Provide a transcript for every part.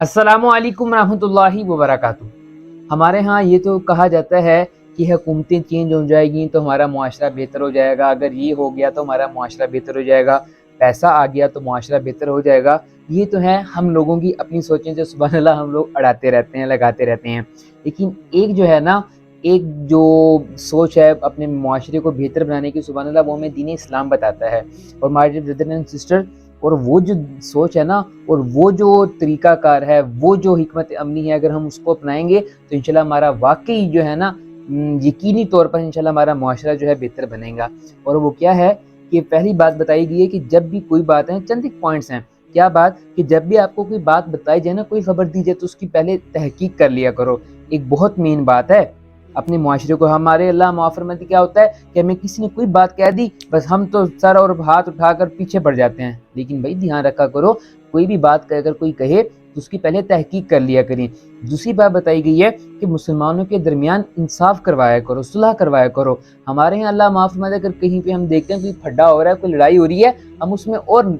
अस्सलामु अलैकुम रहमतुल्लाहि व बरकातुहू। हमारे यहाँ ये तो कहा जाता है कि हुकूमतें चेंज हो जाएगी तो हमारा मुआशरा बेहतर हो जाएगा, अगर ये हो गया तो हमारा मुआशरा बेहतर हो जाएगा, पैसा आ गया तो मुआशरा बेहतर हो जाएगा। ये तो है हम लोगों की अपनी सोचें जो सुबहान अल्लाह हम लोग अड़ाते रहते हैं, लगाते रहते हैं। लेकिन एक जो है ना, एक जो सोच है अपने मुआशरे को बेहतर बनाने की, सुबहान अल्लाह, वो हमें दीन इस्लाम बताता है। और माय ब्रदर एंड सिस्टर, और वो जो सोच है ना, और वो जो तरीक़ाकार है, वो जो हिकमत अमली है, अगर हम उसको अपनाएंगे तो इंशाल्लाह हमारा वाकई जो है ना, यकीनी तौर पर इंशाल्लाह हमारा मुआशरा जो है बेहतर बनेगा। और वो क्या है कि पहली बात बताई गई है कि जब भी कोई बात है, चंद एक पॉइंट्स हैं। क्या बात कि जब भी आपको कोई बात बताई जाए ना, कोई खबर दी जाए, तो उसकी पहले तहकीक कर लिया करो। एक बहुत मेन बात है अपने मुआशरे को। हमारे अल्लाह माफ़ फरमाते क्या होता है कि हमें किसी ने कोई बात कह दी, बस हम तो सर और हाथ उठाकर पीछे पड़ जाते हैं। लेकिन भाई ध्यान रखा करो, कोई भी बात अगर कोई कहे तो उसकी पहले तहकीक कर लिया करें। दूसरी बात बताई गई है कि मुसलमानों के दरमियान इंसाफ करवाया करो, सुलह करवाया करो। हमारे यहाँ अल्लाह माफ़ फरमाते अगर कहीं पे हम देखते हैं कोई फड्डा हो रहा है, कोई लड़ाई हो रही है, हम उसमें और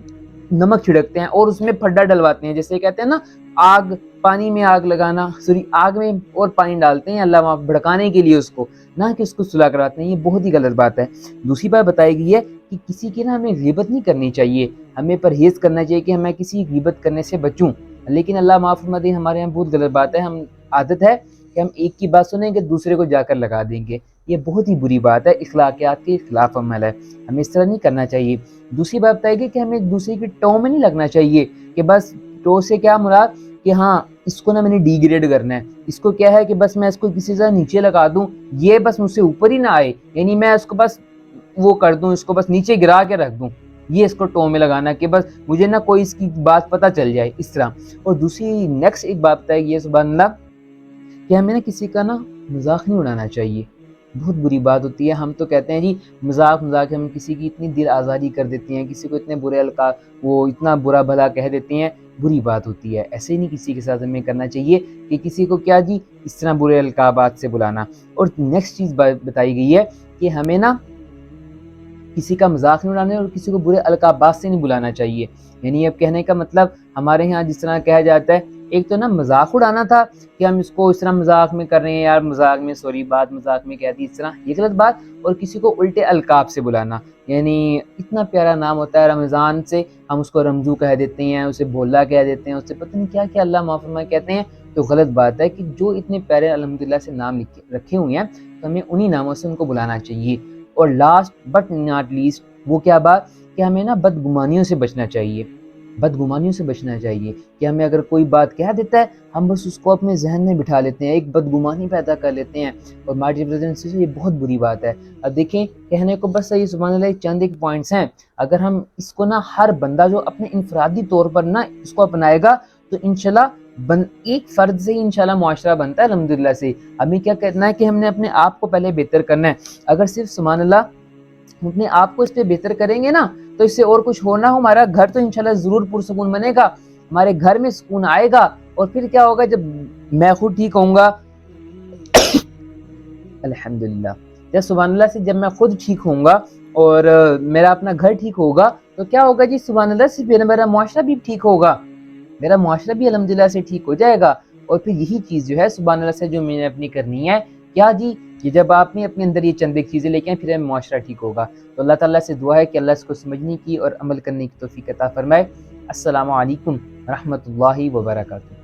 नमक छिड़कते हैं और उसमें फड्डा डलवाते हैं। जैसे कहते हैं ना, आग पानी में आग लगाना, सॉरी आग में और पानी डालते हैं अल्लाह माफ़ भड़काने के लिए उसको, ना कि उसको सुलह करवाते हैं। ये बहुत ही गलत बात है। दूसरी बात बताई गई है कि किसी की ना हमें ग़ीबत नहीं करनी चाहिए, हमें परहेज़ करना चाहिए कि मैं किसी की ग़ीबत करने से बचूं। लेकिन अल्लाह माफ़ फरमा दे, हमारे यहाँ बहुत गलत बात है। हम आदत है कि हम एक की बात सुनेंगे दूसरे को जाकर लगा देंगे। ये बहुत ही बुरी बात है, इखलाकियात के खिलाफ अमल है, हमें इस तरह नहीं करना चाहिए। दूसरी बात बताएगी कि हमें एक दूसरे की टो में नहीं लगना चाहिए कि बस टो से क्या मुराद कि हाँ इसको ना मैंने डिग्रेड करना है, इसको क्या है कि बस मैं इसको किसी से नीचे लगा दूं, ये बस मुझसे ऊपर ही ना आए, यानी मैं इसको बस वो कर दूं, इसको बस नीचे गिरा के रख दूं। ये इसको टो में लगाना कि बस मुझे ना कोई इसकी बात पता चल जाए, इस तरह। और दूसरी नेक्स्ट एक बात बताएगी ये सुभान अल्लाह कि हमें ना किसी का ना मजाक नहीं उड़ाना चाहिए। बहुत बुरी बात होती है, हम तो कहते हैं जी मजाक मजाक, हम किसी की इतनी दिल आज़ारी कर देते हैं, किसी को इतने बुरे अलकाब, वो इतना बुरा भला कह देते हैं, बुरी बात होती है। ऐसे ही नहीं किसी के साथ हमें करना चाहिए कि किसी को क्या जी इस तरह बुरे अलकाबात से बुलाना। और नेक्स्ट चीज़ बताई गई है कि हमें ना किसी का मजाक नहीं उड़ाना और किसी को बुरे अलकाबात से नहीं बुलाना चाहिए। यानी अब कहने का मतलब हमारे यहाँ जिस तरह कहा जाता है, एक तो ना मजाक उड़ाना था कि हम इसको इस तरह मजाक में कर रहे हैं, यार मजाक में, सॉरी बात मजाक में कह दी, इस तरह ये गलत बात। और किसी को उल्टे अलकाब से बुलाना, यानी इतना प्यारा नाम होता है रमज़ान से, हम उसको रमजू कह देते हैं, उसे भोला कह देते हैं, उससे पता नहीं क्या क्या अल्लाह माफ़ फरमाए कहते हैं। तो गलत बात है कि जो इतने प्यारे अल्हम्दुलिल्लाह से नाम रखे हुए हैं, तो हमें उन्हीं नामों से उनको बुलाना चाहिए। और लास्ट बट नॉट लीस्ट वो क्या बात कि हमें ना बदगुमानियों से बचना चाहिए। बदगुमानियों से बचना चाहिए कि हमें अगर कोई बात कह देता है, हम बस उसको अपने जहन में बिठा लेते हैं, एक बदगुमानी पैदा कर लेते हैं। और my dear brothers and sisters, ये बहुत बुरी बात है। अब देखें, कहने को बस ये सुभान अल्लाह चंद एक पॉइंट्स हैं, अगर हम इसको ना हर बंदा जो अपने इनफरादी तौर पर ना इसको अपनाएगा तो इंशाल्लाह एक फ़र्द से ही इंशाल्लाह मुआशरा बनता है अल्हम्दुलिल्लाह से। हमें क्या करना है कि हमने अपने आप को पहले बेहतर करना है। अगर सिर्फ सुभान अल्लाह हम अपने आप को इस पे बेहतर करेंगे ना, तो इससे और कुछ हो ना हो, हमारा घर तो इंशाल्लाह ज़रूर पुरसुकून बनेगा, हमारे घर में सुकून आएगा। और फिर क्या होगा, जब मैं खुद ठीक होऊंगा अल्हम्दुलिल्लाह, जब सुभान अल्लाह से जब मैं खुद ठीक होऊंगा और मेरा अपना घर ठीक होगा, तो क्या होगा जी, सुभान अल्लाह से फिर मेरा मुआशरा भी ठीक होगा, मेरा मुआशरा भी अल्हम्दुलिल्लाह से ठीक हो जाएगा। और फिर यही चीज़ जो है सुभान अल्लाह से जो मैंने अपनी करनी है, क्या जी, कि जब आपने अपने अंदर ये चंद एक चीज़ें लेके आए, फिर मुआशरा ठीक होगा। तो अल्लाह ताला से दुआ है कि अल्लाह इसको समझने की और अमल करने की तौफीक अता फरमाए। अस्सलामु अलैकुम रहमतुल्लाहि व बरकातुहू।